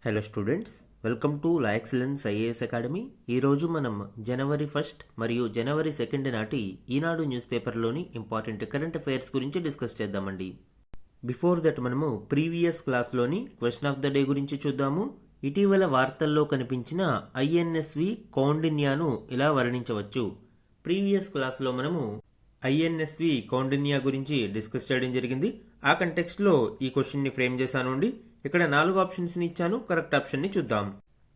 Hello students, welcome to la excellence IAS academy. ఈరోజు మనం జనవరి 1 మరియు జనవరి 2 నాటి ఈనాడు న్యూస్ పేపర్లోని ఇంపార్టెంట్ కరెంట్ అఫైర్స్ గురించి డిస్కస్ చేద్దామండి. బిఫోర్ దట్ మనము ప్రీవియస్ క్లాస్లోని క్వశ్చన్ ఆఫ్ ద డే గురించి చూద్దాము. ఇటీవల వార్తల్లో కనిపించిన ఐఎన్ఎస్వి కౌండిన్యాను ఇలా వర్ణించవచ్చు. ప్రీవియస్ క్లాస్లో మనము ఐఎన్ఎస్వి కౌండిన్యా గురించి డిస్కస్ చేయడం జరిగింది. ఆ కంటెక్స్ట్లో ఈ క్వశ్చన్ని ఫ్రేమ్ చేశాను అండి. ఇక్కడ 4 ఆప్షన్స్ని ఇచ్చాను. కరెక్ట్ ఆప్షన్ని చూద్దాం.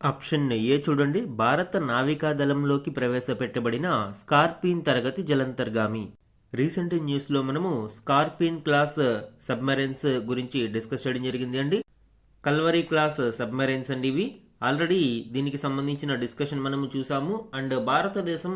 ఆప్షన్ ఏ చూడండి, భారత నావికా దళంలోకి ప్రవేశపెట్టబడిన స్కార్పిన్ తరగతి జలంతర్గామి. రీసెంట్ న్యూస్లో మనము స్కార్పిన్ క్లాస్ సబ్మెరైన్స్ గురించి డిస్కస్ చేయడం జరిగింది అండి. కల్వరీ క్లాస్ సబ్మెరైన్స్ అండి ఇవి. ఆల్రెడీ దీనికి సంబంధించిన డిస్కషన్ మనము చూసాము. అండ్ భారతదేశం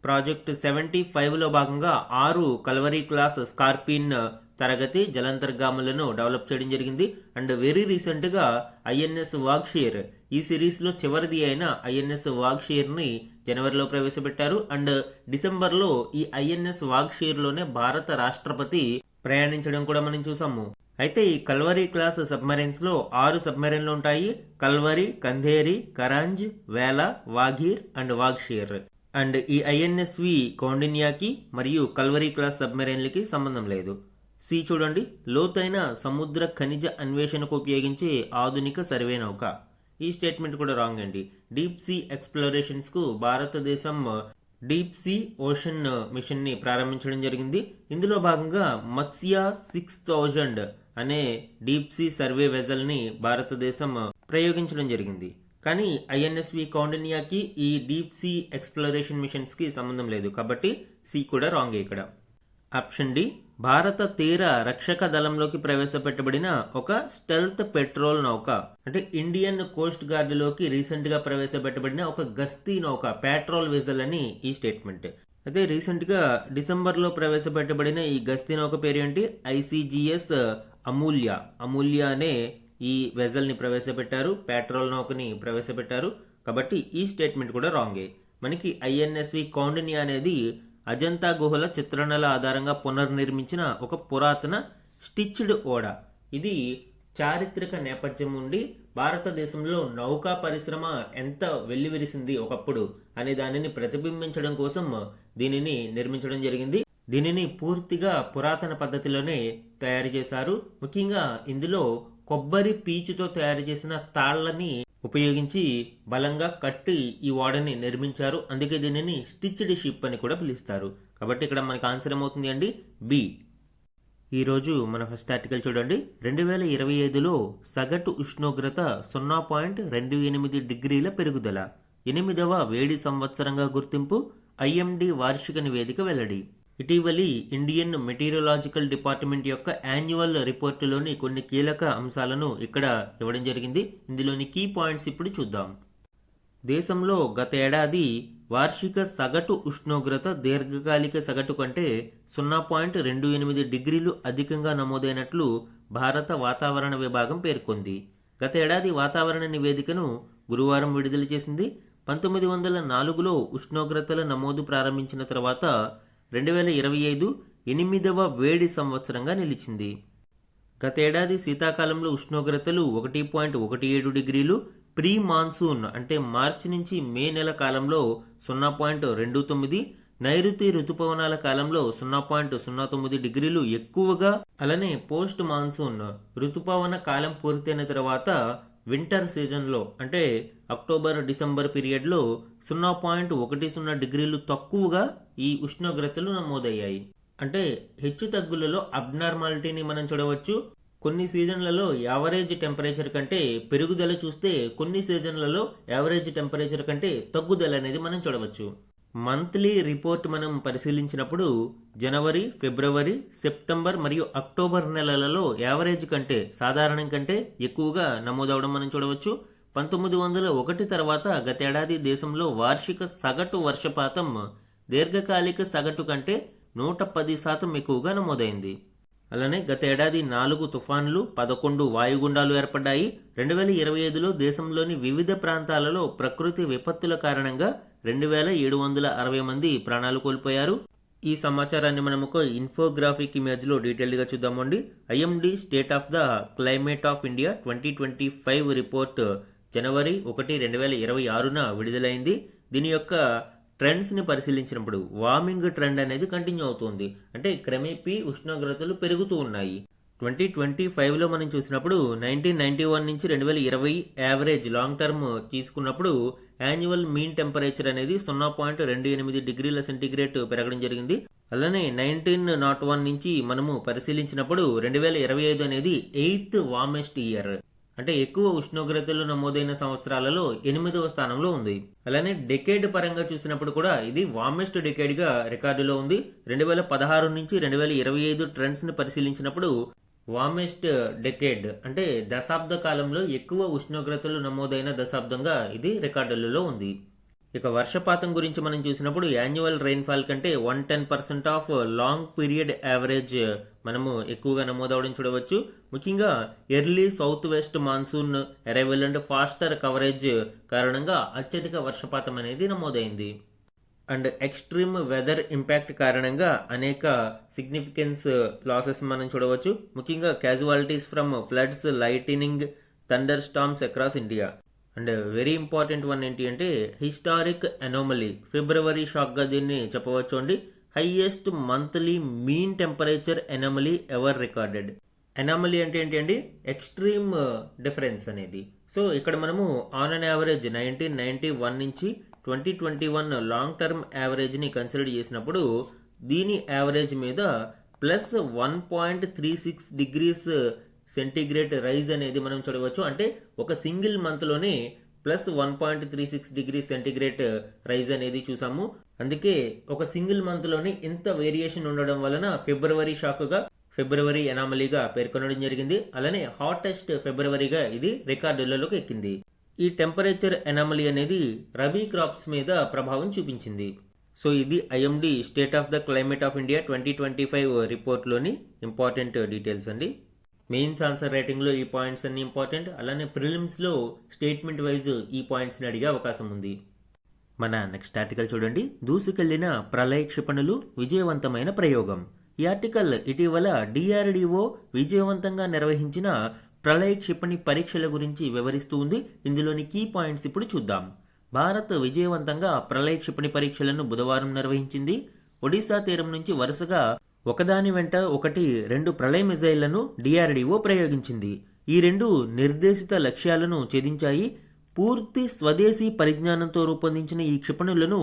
ప్రాజెక్ట్ 75లో భాగంగా 6 కల్వరీ క్లాస్ స్కార్పిన్ తరగతి జలంతర్గాములను డెవలప్ చేయడం జరిగింది. అండ్ వెరీ రీసెంట్గా ఐఎన్ఎస్ వాగ్షీర్, ఈ సిరీస్లో చివరిది అయిన ఐఎన్ఎస్ వాగ్షీర్ని జనవరిలో ప్రవేశపెట్టారు. అండ్ డిసెంబర్లో ఈ ఐఎన్ఎస్ వాగ్షీర్లోనే భారత రాష్ట్రపతి ప్రయాణించడం కూడా మనం చూసాము. అయితే ఈ కల్వరీ క్లాస్ సబ్మెరైన్స్ లో 6 సబ్మెరైన్లు ఉంటాయి. కల్వరీ, కంధేరి, కరాంజ్, వేలా, వాఘీర్ అండ్ వాగ్షీర్. అండ్ ఈ ఐఎన్ఎస్వి కౌండిన్యాకి మరియు కల్వరీ క్లాస్ సబ్మెరైన్లకి సంబంధం లేదు. సి చూడండి, లోతైన సముద్ర ఖనిజ అన్వేషణకు ఉపయోగించే ఆధునిక సర్వే నౌక. ఈ స్టేట్మెంట్ కూడా రాంగ్ అండి. డీప్ సీ ఎక్స్ప్లోరేషన్స్ కు భారతదేశం డీప్ సీ ఓషన్ మిషన్ ని ప్రారంభించడం జరిగింది. ఇందులో భాగంగా మత్స్య 6000 అనే డీప్ సీ సర్వే వెజల్ ని భారతదేశం ప్రయోగించడం జరిగింది. కానీ ఐఎన్ఎస్వి కౌండిన్యాకి ఈ డీప్ సీ ఎక్స్ప్లోరేషన్ మిషన్స్ కి సంబంధం లేదు. కాబట్టి సి కూడా రాంగ్ ఇక్కడ. ఆప్షన్ డి, భారత తీర రక్షక దళంలోకి ప్రవేశపెట్టబడిన ఒక స్టెల్త్ పెట్రోల్ నౌక. అంటే ఇండియన్ కోస్ట్ గార్డులోకి రీసెంట్ గా ప్రవేశపెట్టబడిన ఒక గస్తీ నౌక, పెట్రోల్ వెజల్ అని ఈ స్టేట్మెంట్. అయితే రీసెంట్ గా డిసెంబర్ లో ప్రవేశపెట్టబడిన ఈ గస్తీ నౌక పేరు ఏంటి? ఐసిజిఎస్ అమూల్య. అమూల్య అనే ఈ వెజల్ ని ప్రవేశపెట్టారు, పెట్రోల్ నౌకని ప్రవేశపెట్టారు. కాబట్టి ఈ స్టేట్మెంట్ కూడా రాంగే. మనకి ఐఎన్ఎస్వి కౌండిన్యా అనేది అజంతా గుహల చిత్రణల ఆధారంగా పునర్నిర్మించిన ఒక పురాతన స్టిచ్డ్ ఓడ. ఇది చారిత్రక నేపథ్యం ఉండి భారతదేశంలో నౌకా పరిశ్రమ ఎంత వెల్లివిరిసింది ఒకప్పుడు అనే దానిని ప్రతిబింబించడం కోసం దీనిని నిర్మించడం జరిగింది. దీనిని పూర్తిగా పురాతన పద్ధతిలోనే తయారు చేశారు. ముఖ్యంగా ఇందులో కొబ్బరి పీచుతో తయారు చేసిన తాళ్లని ఉపయోగించి బలంగా కట్టి ఈ ఓడని నిర్మించారు. అందుకే దీనిని స్టిచ్డ్ షిప్ అని కూడా పిలుస్తారు. కాబట్టి ఇక్కడ మనకి ఆన్సర్ ఏమవుతుంది అండి? బి. ఈరోజు మన ఫస్ట్ ఆర్టికల్ చూడండి. 2025లో సగటు ఉష్ణోగ్రత 0.28 డిగ్రీల పెరుగుదల, 8వ వేడి సంవత్సరంగా గుర్తింపు, ఐఎండి వార్షిక నివేదిక వెల్లడి. ఇటీవలి ఇండియన్ మెటీరియలాజికల్ డిపార్ట్మెంట్ యొక్క యాన్యువల్ రిపోర్టులోని కొన్ని కీలక అంశాలను ఇక్కడ ఇవ్వడం జరిగింది. ఇందులోని కీ పాయింట్స్ ఇప్పుడు చూద్దాం. దేశంలో గత ఏడాది వార్షిక సగటు ఉష్ణోగ్రత దీర్ఘకాలిక సగటు కంటే 0.28 డిగ్రీలు అధికంగా నమోదైనట్లు భారత వాతావరణ విభాగం పేర్కొంది. గత ఏడాది వాతావరణ నివేదికను గురువారం విడుదల చేసింది. 1904లో ఉష్ణోగ్రతల నమోదు ప్రారంభించిన తర్వాత 2025 8వ వేడి సంవత్సరంగా నిలిచింది. గతేడాది శీతాకాలంలో ఉష్ణోగ్రతలు 1.17 డిగ్రీలు, ప్రీ మాన్సూన్ అంటే మార్చి నుంచి మే నెల కాలంలో 0.29, నైరుతి ఋతుపవనాల కాలంలో 0.09 డిగ్రీలు ఎక్కువగా, అలానే పోస్ట్ మాన్సూన్ ఋతుపవన కాలం పూర్తయిన తర్వాత వింటర్ సీజన్లో అంటే అక్టోబర్ డిసెంబర్ పీరియడ్లో 0.10 డిగ్రీలు తక్కువగా ఈ ఉష్ణోగ్రతలు నమోదయ్యాయి. అంటే హెచ్చు తగ్గులలో అబ్నార్మాలిటీని మనం చూడవచ్చు. కొన్ని సీజన్లలో యావరేజ్ టెంపరేచర్ కంటే పెరుగుదల చూస్తే, కొన్ని సీజన్లలో యావరేజ్ టెంపరేచర్ కంటే తగ్గుదల అనేది మనం చూడవచ్చు. మంత్లీ రిపోర్ట్ మనం పరిశీలించినప్పుడు జనవరి, ఫిబ్రవరి, సెప్టెంబర్ మరియు అక్టోబర్ నెలలలో యావరేజ్ కంటే, సాధారణం కంటే ఎక్కువగా నమోదవడం మనం చూడవచ్చు. 1901 తర్వాత గతేడాది దేశంలో వార్షిక సగటు వర్షపాతం దీర్ఘకాలిక సగటు కంటే 110% ఎక్కువగా నమోదైంది. అలానే గత ఏడాది 4 తుఫాన్లు, 11 వాయుగుండాలు ఏర్పడ్డాయి. 2025లో దేశంలోని వివిధ ప్రాంతాలలో ప్రకృతి విపత్తుల కారణంగా 2760 మంది ప్రాణాలు కోల్పోయారు. ఈ సమాచారాన్ని మనం ఒక ఇన్ఫోగ్రాఫిక్ ఇమేజ్లో డీటెయిల్డ్గా చూద్దామండి. IMD state of the climate of India 2025 report జనవరి 1, 2026న విడుదలైంది. దీని యొక్క ట్రెండ్స్ని పరిశీలించినప్పుడు వార్మింగ్ ట్రెండ్ అనేది కంటిన్యూ అవుతుంది. అంటే క్రమేపీ ఉష్ణోగ్రతలు పెరుగుతూ ఉన్నాయి. 2025లో మనం చూసినప్పుడు 1991 నుంచి 2020 యావరేజ్ లాంగ్ టర్మ్ తీసుకున్నప్పుడు యాన్యువల్ మీన్ టెంపరేచర్ అనేది 0.28 డిగ్రీల సెంటీగ్రేడ్ పెరగడం జరిగింది. అలానే 1901 నుంచి మనము పరిశీలించినప్పుడు 2025 అనేది 8th వార్మెస్ట్ ఇయర్, అంటే ఎక్కువ ఉష్ణోగ్రతలు నమోదైన సంవత్సరాలలో 8వ స్థానంలో ఉంది. అలానే డెకేడ్ పరంగా చూసినప్పుడు కూడా ఇది వార్మెస్ట్ డెకేడ్గా రికార్డులో ఉంది. 2016 నుంచి 2025 ట్రెండ్స్ని పరిశీలించినప్పుడు వార్మెస్ట్ డెకేడ్ అంటే దశాబ్ద కాలంలో ఎక్కువ ఉష్ణోగ్రతలు నమోదైన దశాబ్దంగా ఇది రికార్డులలో ఉంది. ఇక వర్షపాతం గురించి మనం చూసినప్పుడు యాన్యువల్ రెయిన్ఫాల్ కంటే 110% ఆఫ్ లాంగ్ పీరియడ్ యావరేజ్ మనము ఎక్కువగా నమోదవడం చూడవచ్చు. ముఖ్యంగా early south west monsoon arrival and faster coverage కారణంగా అత్యధిక వర్షపాతం అనేది నమోదైంది. అండ్ ఎక్స్ట్రీమ్ వెదర్ ఇంపాక్ట్ కారణంగా అనేక సిగ్నిఫికెన్స్ లాసెస్ మనం చూడవచ్చు. ముఖ్యంగా casualties from floods, lightening, thunder storms across India. And very important one ఏంటి అంటే హిస్టారిక్ అనామలీ, ఫిబ్రవరి షాక్గా దీన్ని చెప్పవచ్చు అండి. Highest monthly mean temperature anomaly ever recorded. Anomaly అంటే ఏంటి అండి? ఎక్స్ట్రీమ్ డిఫరెన్స్ అనేది. సో ఇక్కడ మనము ఆన్ అన్ యావరేజ్ 1991 నుంచి 2021 లాంగ్ టర్మ్ యావరేజ్ని కన్సిడర్ చేసినప్పుడు దీని యావరేజ్ మీద +1.36 డిగ్రీస్ సెంటీగ్రేడ్ రైజ్ అనేది మనం చూడవచ్చు. అంటే ఒక సింగిల్ మంత్లోనే +1.36 డిగ్రీ సెంటీగ్రేడ్ రైజ్ అనేది చూసాము. అందుకే ఒక సింగిల్ మంత్లోనే ఇంత వేరియేషన్ ఉండడం వలన ఫిబ్రవరి షాక్గా, ఫిబ్రవరి ఎనామలీగా పేర్కొనడం జరిగింది. అలానే హాటెస్ట్ ఫిబ్రవరిగా ఇది రికార్డులలోకి ఎక్కింది. ఈ టెంపరేచర్ ఎనామలీ అనేది రబీ క్రాప్స్ మీద ప్రభావం చూపించింది. సో ఇది IMD state of the climate of India 2025 రిపోర్ట్లోని ఇంపార్టెంట్ డీటెయిల్స్ అండి. మెయిన్స్ ఆన్సర్ రైటింగ్లో ఈ పాయింట్స్ అన్ని ఇంపార్టెంట్. అలానే ప్రిలిమ్స్లో స్టేట్మెంట్ వైజ్ ఈ పాయింట్స్ని అడిగే అవకాశం ఉంది. మన నెక్స్ట్ ఆర్టికల్ చూడండి. దూసుకెళ్లిన ప్రళయ క్షిపణులు విజయవంతమైన ప్రయోగం. ఈ ఆర్టికల్ ఇటీవల డిఆర్డిఓ విజయవంతంగా నిర్వహించిన ప్రళయ క్షిపణి పరీక్షల గురించి వివరిస్తూ ఉంది. ఇందులోని కీ పాయింట్స్ ఇప్పుడు చూద్దాం. భారత్ విజయవంతంగా ప్రళయ క్షిపణి పరీక్షలను బుధవారం నిర్వహించింది. ఒడిశా తీరం నుంచి వరుసగా ఒకదాని వెంట ఒకటి 2 ప్రళయ మిజైళ్లను డిఆర్డిఓ ప్రయోగించింది. ఈ 2 నిర్దేశిత లక్ష్యాలను ఛేదించాయి. పూర్తి స్వదేశీ పరిజ్ఞానంతో రూపొందించిన ఈ క్షిపణులను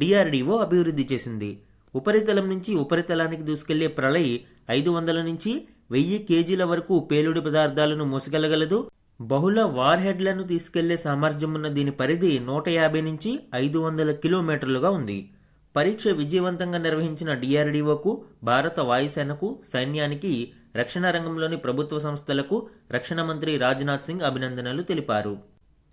డిఆర్డిఓ అభివృద్ధి చేసింది. ఉపరితలం నుంచి ఉపరితలానికి దూసుకెళ్లే ప్రళయ్ 500 నుంచి 1000 కేజీల వరకు పేలుడు పదార్థాలను మోసగలగలదు. బహుళ వార్ హెడ్లను తీసుకెళ్లే సామర్థ్యం ఉన్న దీని పరిధి 150 నుంచి 500 కిలోమీటర్లుగా ఉంది. పరీక్ష విజయవంతంగా నిర్వహించిన డిఆర్డిఓకు, భారత వాయుసేనకు, సైన్యానికి, రక్షణ రంగంలోని ప్రభుత్వ సంస్థలకు రక్షణ మంత్రి రాజ్నాథ్ సింగ్ అభినందనలు తెలిపారు.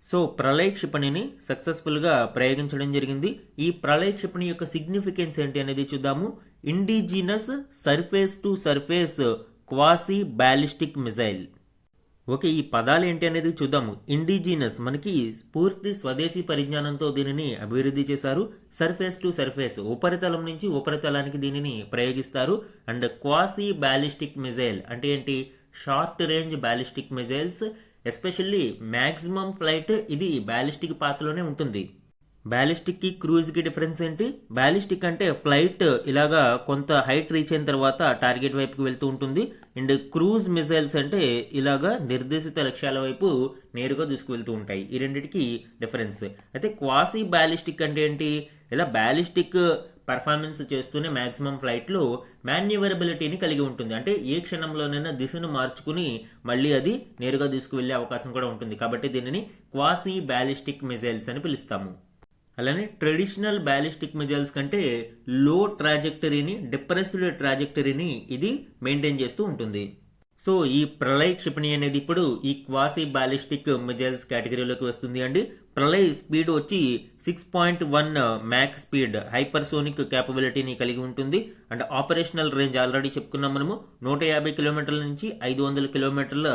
సో ప్రళయ క్షిపణిని సక్సెస్ఫుల్గా ప్రయోగించడం జరిగింది. ఈ ప్రళయ క్షిపణి యొక్క సిగ్నిఫికెన్స్ ఏంటి అనేది చూద్దాము. Indigenous surface to surface quasi ballistic missile. Okay, ఈ పదాలు ఏంటి అనేది చూద్దాము. ఇండిజినస్ మనకి పూర్తి స్వదేశీ పరిజ్ఞానంతో దీనిని అభివృద్ధి చేశారు. సర్ఫేస్ టు సర్ఫేస్ ఉపరితలం నుంచి ఉపరితలానికి దీనిని ప్రయోగిస్తారు. అండ్ క్వాసీ బ్యాలిస్టిక్ మిజైల్ అంటే ఏంటి? Short range ballistic missiles, especially maximum flight ఇది బ్యాలిస్టిక్ పాత్రలోనే ఉంటుంది. బ్యాలిస్టిక్ కి క్రూజ్ కి డిఫరెన్స్ ఏంటి? బ్యాలిస్టిక్ అంటే ఫ్లైట్ ఇలాగా కొంత హైట్ రీచ్ అయిన తర్వాత టార్గెట్ వైపుకి వెళ్తూ ఉంటుంది. అండ్ క్రూజ్ మిజైల్స్ అంటే ఇలాగా నిర్దేశిత లక్ష్యాల వైపు నేరుగా దూసుకువెళ్తూ ఉంటాయి. ఈ రెండింటికి డిఫరెన్స్. అయితే క్వాసీ బ్యాలిస్టిక్ అంటే ఏంటి? ఇలా బ్యాలిస్టిక్ పర్ఫార్మెన్స్ చేస్తూనే మ్యాక్సిమం ఫ్లైట్లో మాన్యువరబిలిటీని కలిగి ఉంటుంది. అంటే ఏ క్షణంలోనైనా దిశను మార్చుకుని మళ్ళీ అది నేరుగా తీసుకువెళ్లే అవకాశం కూడా ఉంటుంది. కాబట్టి దీనిని క్వాసీ బ్యాలిస్టిక్ మిజైల్స్ అని పిలుస్తాము. అలానే ట్రెడిషనల్ బ్యాలిస్టిక్ మిజైల్స్ కంటే లో ట్రాజెక్టరీని, డిప్రెస్డ్ ట్రాజెక్టరీని ఇది మెయింటైన్ చేస్తూ ఉంటుంది. సో ఈ ప్రళయ్ క్షిపణి అనేది ఇప్పుడు ఈ క్వాసీ బ్యాలిస్టిక్ మిజైల్స్ కేటగిరీలోకి వస్తుంది అండి. ప్రళయ్ స్పీడ్ వచ్చి 6.1 మ్యాక్ స్పీడ్ హైపర్సోనిక్ క్యాపబిలిటీని కలిగి ఉంటుంది. అండ్ ఆపరేషనల్ రేంజ్ ఆల్రెడీ చెప్పుకున్నాం మనము. 150 కిలోమీటర్ల నుంచి 500 కిలోమీటర్ల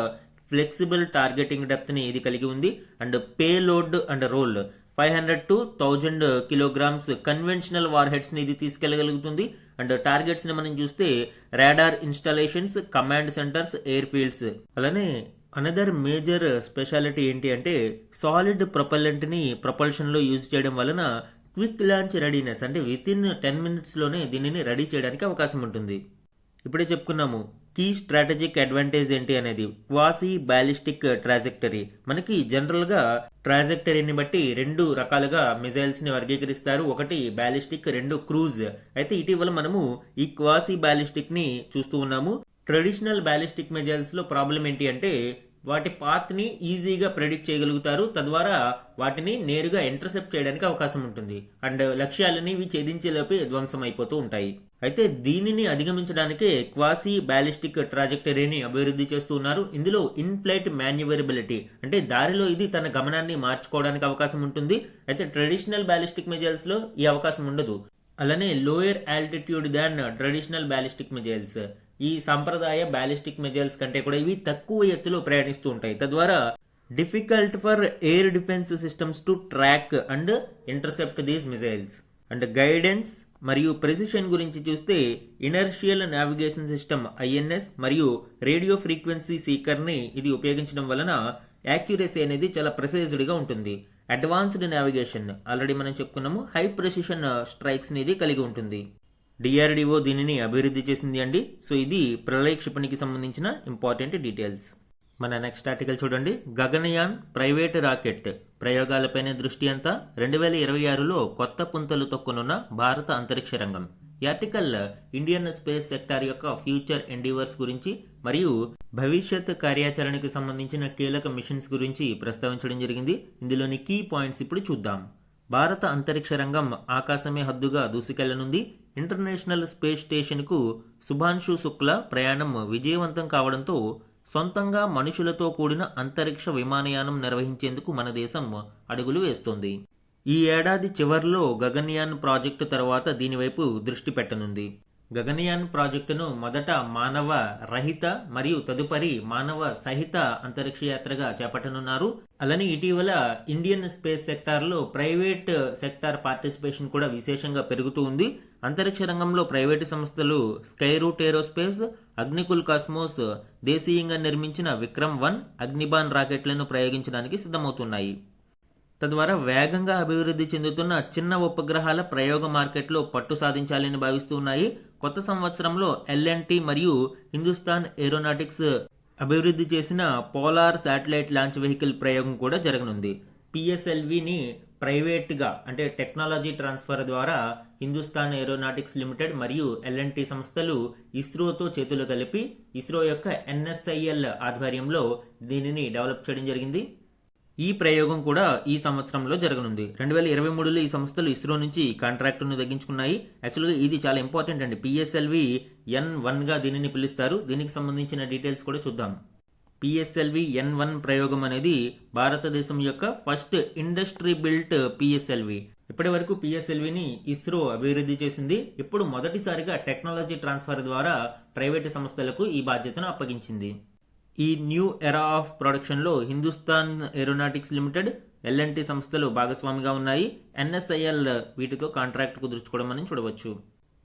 ఫ్లెక్సిబుల్ టార్గెటింగ్ డెప్త్ని ఇది కలిగి ఉంది. And payload and role 500 to 1000 kilograms conventional warheads ని ఇది తీసుకెళ్లగలుగుతుంది. అండ్ టార్గెట్స్ ని మనం చూస్తే radar installations, command centres, airfields. అలానే అనదర్ మేజర్ స్పెషాలిటీ ఏంటి అంటే సాలిడ్ ప్రొపల్లెంట్ ని ప్రొపల్షన్ లో యూజ్ చేయడం వలన క్విక్ లాంచ్ రెడీనెస్, అంటే విత్ ఇన్ 10 minutes లోనే దీనిని రెడీ చేయడానికి అవకాశం ఉంటుంది. ఇప్పుడే చెప్పుకున్నాము కీ స్ట్రాటజిక్ అడ్వాంటేజ్ ఏంటి అనేది. Quasi ballistic trajectory. మనకి జనరల్ గా ట్రాజెక్టరీని బట్టి 2 రకాలుగా మిజైల్స్ ని వర్గీకరిస్తారు. ఒకటి బ్యాలిస్టిక్, 2 క్రూజ్. అయితే ఇటీవల మనము ఈ క్వాసీ బ్యాలిస్టిక్ ని చూస్తూ ఉన్నాము. ట్రెడిషనల్ బ్యాలిస్టిక్ మిజైల్స్ లో ప్రాబ్లం ఏంటి అంటే వాటి పాత్ ని ఈజీగా ప్రెడిక్ట్ చేయగలుగుతారు, తద్వారా వాటిని నేరుగా ఇంటర్సెప్ట్ చేయడానికి అవకాశం ఉంటుంది. అండ్ లక్ష్యాలని ఇవి ఛేదించేలోపే ధ్వంసం అయిపోతూ ఉంటాయి. అయితే దీనిని అధిగమించడానికే క్వాసీ బ్యాలిస్టిక్ ట్రాజెక్టరీని అభివృద్ధి చేస్తూ ఉన్నారు. ఇందులో ఇన్ ఫ్లైట్ మాన్యువరబిలిటీ, అంటే దారిలో ఇది తన గమనాన్ని మార్చుకోవడానికి అవకాశం ఉంటుంది. అయితే ట్రెడిషనల్ బ్యాలిస్టిక్ మిజైల్స్ లో ఈ అవకాశం ఉండదు. అలానే లోయర్ ఆల్టిట్యూడ్ దాన్ ట్రెడిషనల్ బ్యాలిస్టిక్ మిజైల్స్. ఈ సంప్రదాయ బ్యాలిస్టిక్ మిజైల్స్ కంటే కూడా ఇవి తక్కువ ఎత్తులో ప్రయాణిస్తూ ఉంటాయి, తద్వారా difficult for air defence systems to track and intercept these missiles. And guidance మరియు ప్రెసిషన్ గురించి చూస్తే ఇనర్షియల్ నావిగేషన్ సిస్టమ్ INS మరియు రేడియో ఫ్రీక్వెన్సీ సీకర్ ని ఇది ఉపయోగించడం వలన యాక్యురసీ అనేది చాలా ప్రెసైజ్డ్ గా ఉంటుంది. అడ్వాన్స్డ్ నావిగేషన్, ఆల్రెడీ మనం చెప్పుకున్నాము, హై ప్రెసిషన్ స్ట్రైక్స్ ఇది కలిగి ఉంటుంది. DRDO దీనిని అభివృద్ధి చేసింది అండి. సో ఇది ప్రళయ క్షిపణికి సంబంధించిన ఇంపార్టెంట్ డీటెయిల్స్. మన నెక్స్ట్ ఆర్టికల్ చూడండి. గగనయాన్ ప్రైవేట్ రాకెట్ ప్రయోగాలపైన దృష్టి అంతా 2026లో కొత్త పుంతలు తొక్కనున్న భారత అంతరిక్ష రంగం. ఈ ఆర్టికల్ ఇండియన్ స్పేస్ సెక్టార్ యొక్క ఫ్యూచర్ ఎండివర్స్ గురించి మరియు భవిష్యత్ కార్యాచరణకు సంబంధించిన కీలక మిషన్స్ గురించి ప్రస్తావించడం జరిగింది. ఇందులోని కీ పాయింట్స్ ఇప్పుడు చూద్దాం. భారత అంతరిక్ష రంగం ఆకాశమే హద్దుగా దూసుకెళ్లనుంది. ఇంటర్నేషనల్ స్పేస్ స్టేషన్కు శుభాంశు శుక్ల ప్రయాణం విజయవంతం కావడంతో సొంతంగా మనుషులతో కూడిన అంతరిక్ష విమానయానం నిర్వహించేందుకు మన దేశం అడుగులు వేస్తోంది. ఈ ఏడాది చివర్లో గగన్యాన్ ప్రాజెక్టు తర్వాత దీనివైపు దృష్టి పెట్టనుంది. గగనయాన్ ప్రాజెక్టును మొదట మానవ రహిత మరియు తదుపరి మానవ సహిత అంతరిక్ష యాత్రగా చేపట్టనున్నారు. అలానే ఇటీవల ఇండియన్ స్పేస్ సెక్టార్లో ప్రైవేట్ సెక్టార్ పార్టిసిపేషన్ కూడా విశేషంగా పెరుగుతూ ఉంది. అంతరిక్ష రంగంలో ప్రైవేటు సంస్థలు స్కైరూట్ ఏరోస్పేస్, అగ్నికుల్ కాస్మోస్ దేశీయంగా నిర్మించిన విక్రమ్-1, అగ్నిబాన్ రాకెట్లను ప్రయోగించడానికి సిద్ధమవుతున్నాయి. తద్వారా వేగంగా అభివృద్ధి చెందుతున్న చిన్న ఉపగ్రహాల ప్రయోగ మార్కెట్లో పట్టు సాధించాలని భావిస్తూ ఉన్నాయి. కొత్త సంవత్సరంలో L&T మరియు హిందుస్థాన్ ఏరోనాటిక్స్ అభివృద్ధి చేసిన పోలార్ శాటిలైట్ లాంచ్ వెహికల్ ప్రయోగం కూడా జరగనుంది. PSLVని ప్రైవేట్గా అంటే టెక్నాలజీ ట్రాన్స్ఫర్ ద్వారా హిందుస్థాన్ ఏరోనాటిక్స్ లిమిటెడ్ మరియు L&T సంస్థలు ఇస్రోతో చేతులు కలిపి ఇస్రో యొక్క NSIL ఆధ్వర్యంలో దీనిని డెవలప్ చేయడం జరిగింది. ఈ ప్రయోగం కూడా ఈ సంవత్సరంలో జరగనుంది. 2023లో ఈ సంస్థలు ఇస్రో నుంచి కాంట్రాక్టును తగ్గించుకున్నాయి. యాక్చువల్గా ఇది చాలా ఇంపార్టెంట్ అండి. PSLV N1 గా దీనిని పిలుస్తారు. దీనికి సంబంధించిన డీటెయిల్స్ కూడా చూద్దాం. PSLV N1 ప్రయోగం అనేది భారతదేశం యొక్క ఫస్ట్ ఇండస్ట్రీ బిల్ట్ PSLV. ఇప్పటి వరకు PSLVని ఇస్రో అభివృద్ధి చేసింది. ఇప్పుడు మొదటిసారిగా టెక్నాలజీ ట్రాన్స్ఫర్ ద్వారా ప్రైవేటు సంస్థలకు ఈ బాధ్యతను అప్పగించింది. ఈ న్యూ ఎరా ఆఫ్ ప్రొడక్షన్లో హిందుస్థాన్ ఏరోనాటిక్స్ లిమిటెడ్, L&T సంస్థలు భాగస్వామిగా ఉన్నాయి. NSIL వీటితో కాంట్రాక్ట్ కుదుర్చుకోవడం మనం చూడవచ్చు.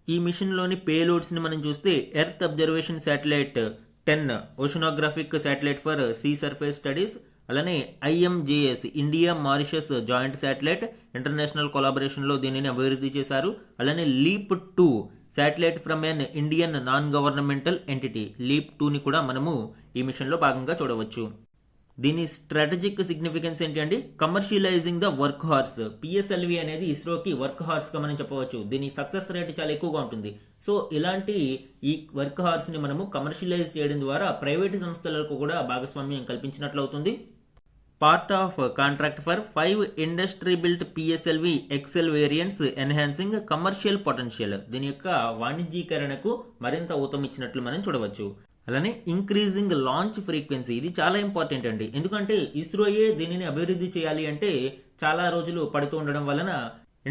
ఈ మిషన్లోని పేలోడ్స్ని మనం చూస్తే earth observation satellite 10, oceanographic satellite for sea surface studies, అలానే IMJS India Mauritius joint satellite international కొలాబరేషన్లో దీనిని అభివృద్ధి చేశారు. అలానే LEAP-2 satellite from an Indian non governmental entity, LEAP-2ని కూడా మనము ఈ మిషన్లో భాగంగా చూడవచ్చు. దీని స్ట్రాటజిక్ సిగ్నిఫికెన్స్ ఏంటి అంటే commercialising the work horse. PSLV అనేది ఇస్రోకి వర్క్ హార్స్గా మనం చెప్పవచ్చు. దీని సక్సెస్ రేట్ చాలా ఎక్కువగా ఉంటుంది. సో ఇలాంటి ఈ వర్క్ హార్స్ని మనము కమర్షియలైజ్ చేయడం ద్వారా ప్రైవేటు సంస్థలకు కూడా భాగస్వామ్యం కల్పించినట్లు అవుతుంది. Part of contract for 5 industry built PSLV XL variants enhancing commercial potential. దీని యొక్క వాణిజ్యీకరణకు మరింత ఊతమిచ్చినట్లు మనం చూడవచ్చు. అలానే ఇంక్రీజింగ్ లాంచ్ ఫ్రీక్వెన్సీ, ఇది చాలా ఇంపార్టెంట్ అండి. ఎందుకంటే ఇస్రోయే దీనిని అభివృద్ధి చేయాలి అంటే చాలా రోజులు పడుతూ ఉండడం వలన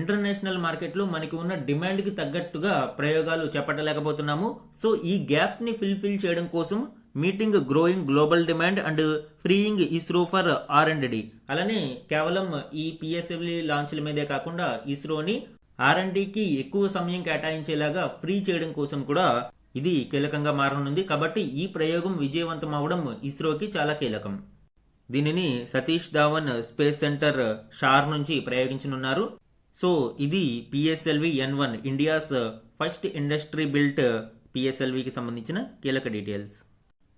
ఇంటర్నేషనల్ మార్కెట్లో మనకి ఉన్న డిమాండ్కి తగ్గట్టుగా ప్రయోగాలు చేపట్టలేకపోతున్నాము. సో ఈ గ్యాప్ని ఫిల్ఫిల్ చేయడం కోసం meeting growing global demand and freeing ISRO for R&D. అలానే కేవలం ఈ పిఎస్ఎల్వి లాంచ్ల మీదే కాకుండా ఇస్రోని R&Dకి ఎక్కువ సమయం కేటాయించేలాగా ఫ్రీ చేయడం కోసం కూడా ఇది కీలకంగా మారనుంది. కాబట్టి ఈ ప్రయోగం విజయవంతం అవడం ఇస్రోకి చాలా కీలకం. దీనిని Satish Dhawan space centre SHAR నుంచి ప్రయోగించనున్నారు. సో ఇది PSLV N1 India's first industry built పిఎస్ఎల్వికి సంబంధించిన కీలక డీటెయిల్స్.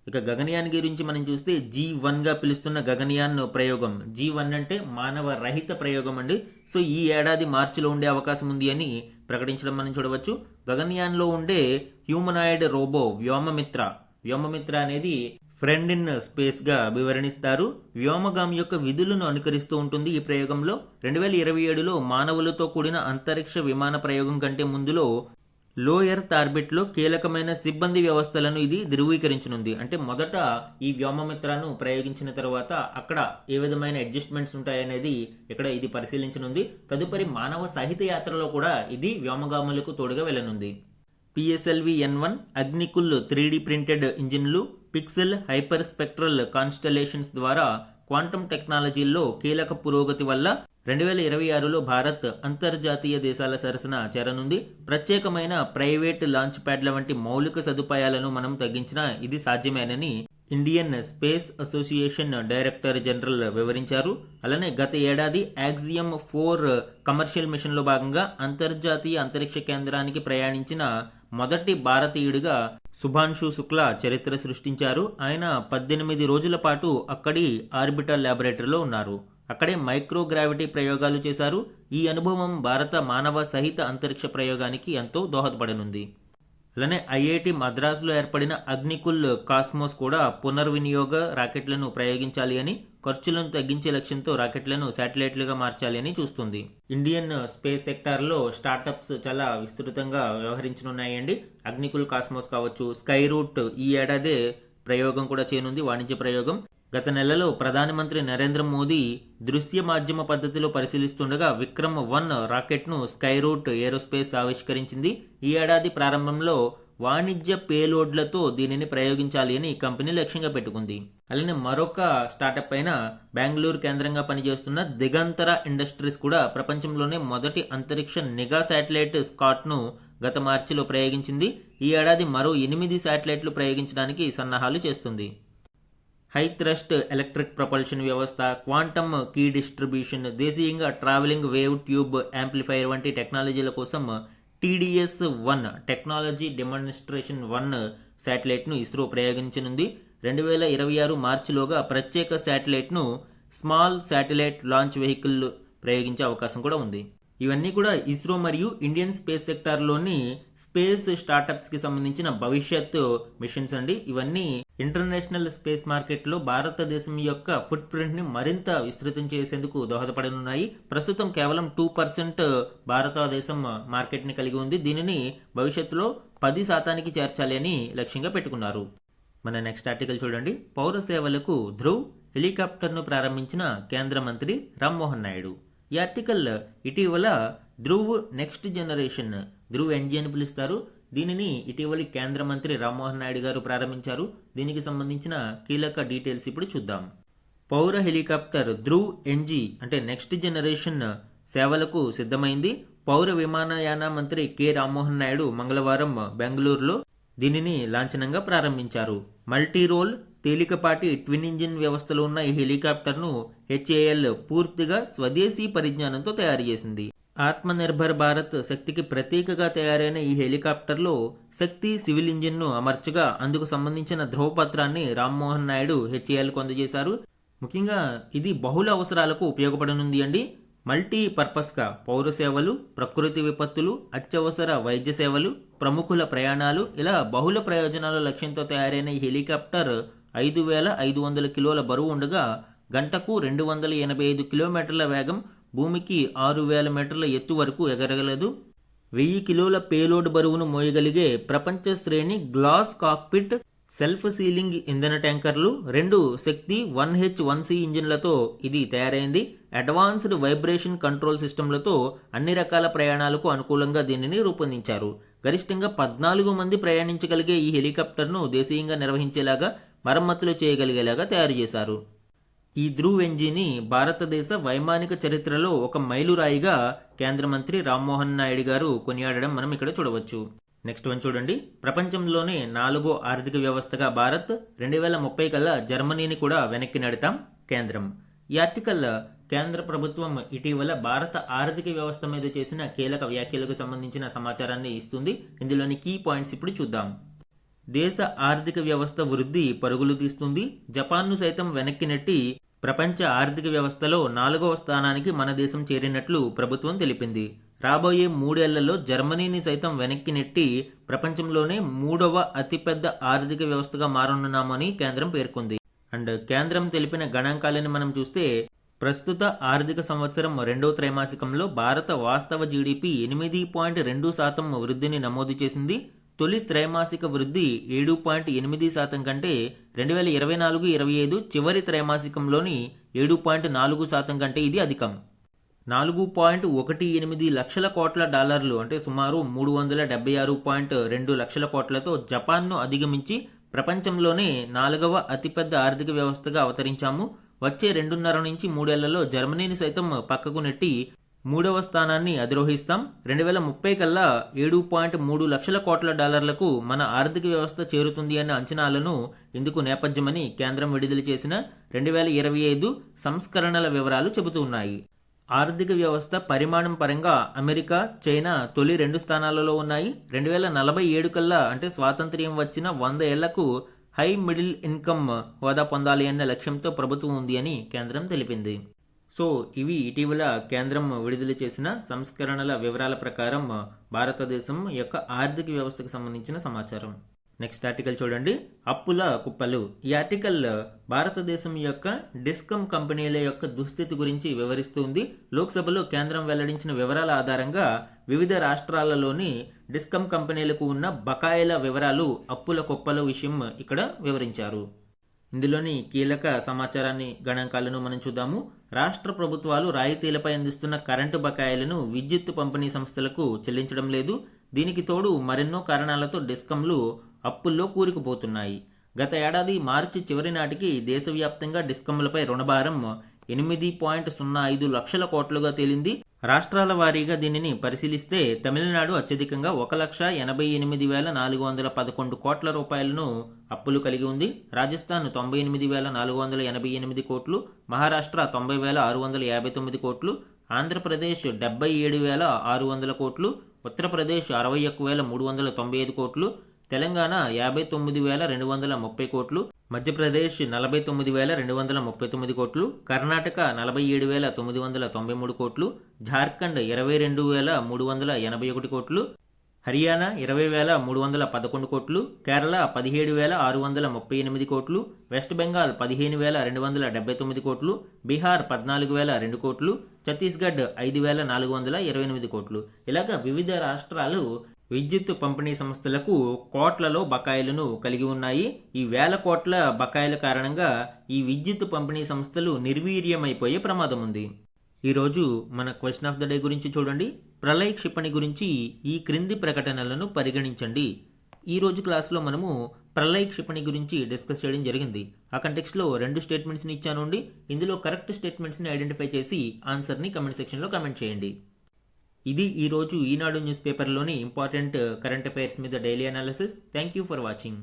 ఇక గగనయాన్ గురించి మనం చూస్తే G1 గా పిలుస్తున్న గగనయాన్ ప్రయోగం. G1 అంటే మానవ రహిత ప్రయోగం అండి. సో ఈ ఏడాది మార్చిలో ఉండే అవకాశం ఉంది అని ప్రకటించడం మనం చూడవచ్చు. గగనయాన్లో ఉండే హ్యూమనాయిడ్ రోబో వ్యోమమిత్ర అనేది ఫ్రెండ్ ఇన్ స్పేస్ గా వివరణిస్తారు. వ్యోమగామి యొక్క విధులను అనుకరిస్తూ ఉంటుంది. ఈ ప్రయోగంలో 2027లో మానవులతో కూడిన అంతరిక్ష విమాన ప్రయోగం కంటే ముందులో లో ఎర్త్ ఆర్బిట్ లో కీలకమైన సిబ్బంది వ్యవస్థలను ఇది ధృవీకరించనుంది. అంటే మొదట ఈ వ్యోమమిత్రను ప్రయోగించిన తర్వాత అక్కడ ఏ విధమైన అడ్జస్ట్మెంట్స్ ఉంటాయనేది ఇక్కడ ఇది పరిశీలించనుంది. తదుపరి మానవ సహిత యాత్రలో కూడా ఇది వ్యోమగాములకు తోడుగా వెళ్ళనుంది. PSLV N1 Agnikul 3D printed ఇంజిన్లు, పిక్సెల్ హైపర్ స్పెక్ట్రల్ కాన్స్టలేషన్స్ ద్వారా క్వాంటమ్ టెక్నాలజీల్లో కీలక పురోగతి వల్ల 2026లో భారత్ అంతర్జాతీయ దేశాల సరసన చేరనుంది. ప్రత్యేకమైన ప్రైవేట్ లాంచ్ ప్యాడ్ల వంటి మౌలిక సదుపాయాలను మనం తగ్గించినా ఇది సాధ్యమేనని Indian space association director general వివరించారు. అలానే గత ఏడాది యాక్సియం 4 కమర్షియల్ మిషన్లో భాగంగా అంతర్జాతీయ అంతరిక్ష కేంద్రానికి ప్రయాణించిన మొదటి భారతీయుడిగా శుభాంశు శుక్లా చరిత్ర సృష్టించారు. ఆయన 18 రోజుల పాటు అక్కడి ఆర్బిటల్ ల్యాబొరేటరీలో ఉన్నారు. అక్కడే మైక్రోగ్రావిటీ ప్రయోగాలు చేశారు. ఈ అనుభవం భారత మానవ సహిత అంతరిక్ష ప్రయోగానికి ఎంతో దోహదపడనుంది. అలానే ఐఐటి మద్రాసులో ఏర్పడిన అగ్నికుల్ కాస్మోస్ కూడా పునర్వినియోగ రాకెట్లను ప్రయోగించాలి అని, ఖర్చులను తగ్గించే లక్ష్యంతో రాకెట్లను శాటిలైట్లుగా మార్చాలి అని చూస్తుంది. ఇండియన్ స్పేస్ సెక్టార్లో స్టార్టప్స్ చాలా విస్తృతంగా వ్యవహరించనున్నాయండి. అగ్నికుల్ కాస్మోస్ కావచ్చు, స్కై రూట్ ఈ ఏడాదే ప్రయోగం కూడా చేయనుంది, వాణిజ్య ప్రయోగం. గత నెలలో ప్రధానమంత్రి నరేంద్ర మోదీ దృశ్య మాధ్యమ పద్ధతిలో పరిశీలిస్తుండగా విక్రమ్-1 రాకెట్ను స్కై రూట్ ఏరోస్పేస్ ఆవిష్కరించింది. ఈ ఏడాది ప్రారంభంలో వాణిజ్య పేలోడ్లతో దీనిని ప్రయోగించాలి అని కంపెనీ లక్ష్యంగా పెట్టుకుంది. అలానే మరొక స్టార్టప్ అయిన బెంగళూరు కేంద్రంగా పనిచేస్తున్న దిగంతర ఇండస్ట్రీస్ కూడా ప్రపంచంలోనే మొదటి అంతరిక్ష నిఘా శాటిలైట్ స్కాట్ను గత మార్చిలో ప్రయోగించింది. ఈ ఏడాది మరో 8 శాటిలైట్లు ప్రయోగించడానికి సన్నాహాలు చేస్తుంది. హై థ్రస్ట్ ఎలక్ట్రిక్ ప్రపల్షన్ వ్యవస్థ, క్వాంటమ్ కీ డిస్ట్రిబ్యూషన్, దేశీయంగా ట్రావెలింగ్ వేవ్ ట్యూబ్ యాంప్లిఫైర్ వంటి టెక్నాలజీల కోసం TDS-1 టెక్నాలజీ డెమాన్స్ట్రేషన్ 1 శాటిలైట్ను ఇస్రో ప్రయోగించనుంది. 2026 మార్చిలోగా ప్రత్యేక శాటిలైట్ను స్మాల్ శాటిలైట్ లాంచ్ వెహికల్ ప్రయోగించే అవకాశం కూడా ఉంది. ఇవన్నీ కూడా ఇస్రో మరియు ఇండియన్ స్పేస్ సెక్టార్లోని స్పేస్ స్టార్టప్స్కి సంబంధించిన భవిష్యత్ మిషన్స్ అండి. ఇవన్నీ ఇంటర్నేషనల్ స్పేస్ మార్కెట్లో భారతదేశం యొక్క ఫుట్ ప్రింట్ని మరింత విస్తృతం చేసేందుకు దోహదపడనున్నాయి. ప్రస్తుతం కేవలం 2% భారతదేశం మార్కెట్ని కలిగి ఉంది. దీనిని భవిష్యత్తులో 10% చేర్చాలి అని లక్ష్యంగా పెట్టుకున్నారు. మన నెక్స్ట్ ఆర్టికల్ చూడండి. పౌర సేవలకు ధ్రువ్ హెలికాప్టర్ను ప్రారంభించిన కేంద్ర మంత్రి రామ్మోహన్ నాయుడు. ఈ ఆర్టికల్ ఇటీవల Dhruv next generation, Dhruv NG అని పిలుస్తారు, దీనిని ఇటీవలి కేంద్ర మంత్రి రామ్మోహన్ నాయుడు గారు ప్రారంభించారు. దీనికి సంబంధించిన కీలక డీటెయిల్స్ ఇప్పుడు చూద్దాం. పౌర హెలికాప్టర్ ధ్రువ్ NG అంటే నెక్స్ట్ జనరేషన్ సేవలకు సిద్ధమైంది. పౌర విమానయాన మంత్రి K రామ్మోహన్ నాయుడు మంగళవారం బెంగళూరులో దీనిని లాంఛనంగా ప్రారంభించారు. మల్టీ రోల్ తేలికపాటి ట్విన్ ఇంజిన్ వ్యవస్థలో ఉన్న ఈ హెలికాప్టర్ను HAL పూర్తిగా స్వదేశీ పరిజ్ఞానంతో తయారు చేసింది. ఆత్మనిర్భర్ భారత్ శక్తికి ప్రతీకగా తయారైన ఈ హెలికాప్టర్లో శక్తి సివిల్ ఇంజిన్ను అమర్చగా అందుకు సంబంధించిన ధ్రువపత్రాన్ని రామ్మోహన్ నాయుడు HALకు అందజేశారు. ముఖ్యంగా ఇది బహుళ అవసరాలకు ఉపయోగపడనుంది అండి. మల్టీ పర్పస్గా పౌర సేవలు, ప్రకృతి విపత్తులు, అత్యవసర వైద్య సేవలు, ప్రముఖుల ప్రయాణాలు ఇలా బహుళ ప్రయోజనాల లక్ష్యంతో తయారైన ఈ హెలికాప్టర్ 5,500 కిలోల బరువు ఉండగా గంటకు 285 కిలోమీటర్ల వేగం, భూమికి 6,000 మీటర్ల ఎత్తు వరకు ఎగరగలదు. 1000 కిలోల పేలోడ్ బరువును మోయగలిగే ప్రపంచ శ్రేణి గ్లాస్ కాక్పిట్, సెల్ఫ్ సీలింగ్ ఇంధన ట్యాంకర్లు, 2 శక్తి 1H1C ఇంజిన్లతో ఇది తయారైంది. అడ్వాన్స్డ్ వైబ్రేషన్ కంట్రోల్ సిస్టంలతో అన్ని రకాల ప్రయాణాలకు అనుకూలంగా దీనిని రూపొందించారు. గరిష్టంగా 14 మంది ప్రయాణించగలిగే ఈ హెలికాప్టర్ను దేశీయంగా నిర్వహించేలాగా మరమ్మతులు చేయగలిగేలాగా తయారు చేశారు. ఈ ధ్రువ్ ఎన్జీని భారతదేశ వైమానిక చరిత్రలో ఒక మైలురాయిగా కేంద్ర మంత్రి రామ్మోహన్ నాయుడు గారు కొనియాడడం మనం ఇక్కడ చూడవచ్చు. నెక్స్ట్ వన్ చూడండి. ప్రపంచంలోనే 4వ ఆర్థిక వ్యవస్థగా భారత్ 2030 కల్లా జర్మనీని కూడా వెనక్కి నెడతాం కేంద్రం. ఈ ఆర్టికల్ కేంద్ర ప్రభుత్వం ఇటీవల భారత ఆర్థిక వ్యవస్థ మీద చేసిన కీలక వ్యాఖ్యలకు సంబంధించిన సమాచారాన్ని ఇస్తుంది. ఇందులోని కీ పాయింట్స్ ఇప్పుడు చూద్దాం. దేశ ఆర్థిక వ్యవస్థ వృద్ధి పరుగులు తీస్తుంది. జపాన్ను సైతం వెనక్కి నెట్టి ప్రపంచ ఆర్థిక వ్యవస్థలో 4వ స్థానానికి మన దేశం చేరినట్లు ప్రభుత్వం తెలిపింది. రాబోయే 3 ఏళ్లలో జర్మనీని సైతం వెనక్కి నెట్టి ప్రపంచంలోనే 3వ అతిపెద్ద ఆర్థిక వ్యవస్థగా మారనున్నామని కేంద్రం పేర్కొంది. అండ్ కేంద్రం తెలిపిన గణాంకాలను మనం చూస్తే ప్రస్తుత ఆర్థిక సంవత్సరం 2వ త్రైమాసికంలో భారత వాస్తవ జీడిపి 8.2% వృద్ధిని నమోదు చేసింది. తొలి త్రైమాసిక వృద్ధి 7.8% కంటే 2024-25 చివరి త్రైమాసికంలోని 7.4% కంటే ఇది అధికం. 4.18 లక్షల కోట్ల డాలర్లు అంటే సుమారు 376.2 లక్షల కోట్లతో జపాన్ను అధిగమించి ప్రపంచంలోనే 4వ అతిపెద్ద ఆర్థిక వ్యవస్థగా అవతరించాము. వచ్చే 2.5 నుంచి 3 ఏళ్లలో జర్మనీని సైతం పక్కకు నెట్టి 3వ స్థానాన్ని అధిరోహిస్తాం. 2030 కల్లా 7.3 లక్షల కోట్ల డాలర్లకు మన ఆర్థిక వ్యవస్థ చేరుతుంది అన్న అంచనాలను ఇందుకు నేపథ్యమని కేంద్రం విడుదల చేసిన 2025 సంస్కరణల వివరాలు చెబుతున్నాయి. ఆర్థిక వ్యవస్థ పరిమాణం పరంగా అమెరికా, చైనా తొలి 2 స్థానాలలో ఉన్నాయి. 2047 కల్లా అంటే స్వాతంత్ర్యం వచ్చిన 100 ఏళ్లకు హై మిడిల్ ఇన్కమ్ హోదా పొందాలి అన్న లక్ష్యంతో ప్రభుత్వం ఉంది అని కేంద్రం తెలిపింది. సో ఇవి ఇటీవల కేంద్రం విడుదల చేసిన సంస్కరణల వివరాల ప్రకారం భారతదేశం యొక్క ఆర్థిక వ్యవస్థకు సంబంధించిన సమాచారం. నెక్స్ట్ ఆర్టికల్ చూడండి. అప్పుల కుప్పలు. ఈ ఆర్టికల్ భారతదేశం యొక్క డిస్కమ్ కంపెనీల యొక్క దుస్థితి గురించి వివరిస్తుంది. లోక్సభలో కేంద్రం వెల్లడించిన వివరాల ఆధారంగా వివిధ రాష్ట్రాలలోని డిస్కమ్ కంపెనీలకు ఉన్న బకాయిల వివరాలు, అప్పుల కుప్పల విషయం ఇక్కడ వివరించారు. ఇందులోని కీలక సమాచారాన్ని గణాంకాలను మనం చూద్దాము. రాష్ట్ర ప్రభుత్వాలు రాయితీలపై అందిస్తున్న కరెంటు బకాయిలను విద్యుత్ పంపిణీ సంస్థలకు చెల్లించడం లేదు. దీనికి తోడు మరెన్నో కారణాలతో డిస్కంలు అప్పుల్లో కూరుకుపోతున్నాయి. గత ఏడాది మార్చి చివరి నాటికి దేశవ్యాప్తంగా డిస్కంలపై రుణభారం 8.05 లక్షల కోట్లుగా తేలింది. రాష్ట్రాల వారీగా దీనిని పరిశీలిస్తే తమిళనాడు అత్యధికంగా 1,88,411 కోట్ల రూపాయలను అప్పులు కలిగి ఉంది. రాజస్థాన్ 98,488 కోట్లు, మహారాష్ట్ర 90,659 కోట్లు, ఆంధ్రప్రదేశ్ 77,600 కోట్లు, ఉత్తరప్రదేశ్ 61,395 కోట్లు, తెలంగాణ 59,230 కోట్లు, మధ్యప్రదేశ్ 49,239 కోట్లు, కర్ణాటక 47,993 కోట్లు, జార్ఖండ్ 22,381 కోట్లు, హర్యానా 20,311 కోట్లు, కేరళ 17,638 కోట్లు, వెస్ట్ బెంగాల్ 15,279 కోట్లు, బీహార్ 14,002 కోట్లు, ఛత్తీస్గఢ్ 5,428 కోట్లు. ఇలాగా వివిధ రాష్ట్రాలు విద్యుత్ పంపిణీ సంస్థలకు కోట్లలో బకాయిలను కలిగి ఉన్నాయి. ఈ వేల కోట్ల బకాయిల కారణంగా ఈ విద్యుత్ పంపిణీ సంస్థలు నిర్వీర్యమైపోయే ప్రమాదం ఉంది. ఈరోజు మన క్వశ్చన్ ఆఫ్ ద డే గురించి చూడండి. ప్రళయ క్షిపణి గురించి ఈ క్రింది ప్రకటనలను పరిగణించండి. ఈరోజు క్లాస్లో మనము ప్రళయ క్షిపణి గురించి డిస్కస్ చేయడం జరిగింది. ఆ కంటెక్స్ట్లో 2 స్టేట్మెంట్స్ని ఇచ్చానుండి. ఇందులో కరెక్ట్ స్టేట్మెంట్స్ని ఐడెంటిఫై చేసి ఆన్సర్ని కమెంట్ సెక్షన్లో కమెంట్ చేయండి. ఇది ఈరోజు ఈనాడు న్యూస్ పేపర్లోని ఇంపార్టెంట్ కరెంట్ అఫైర్స్ మీద daily analysis. Thank you for watching.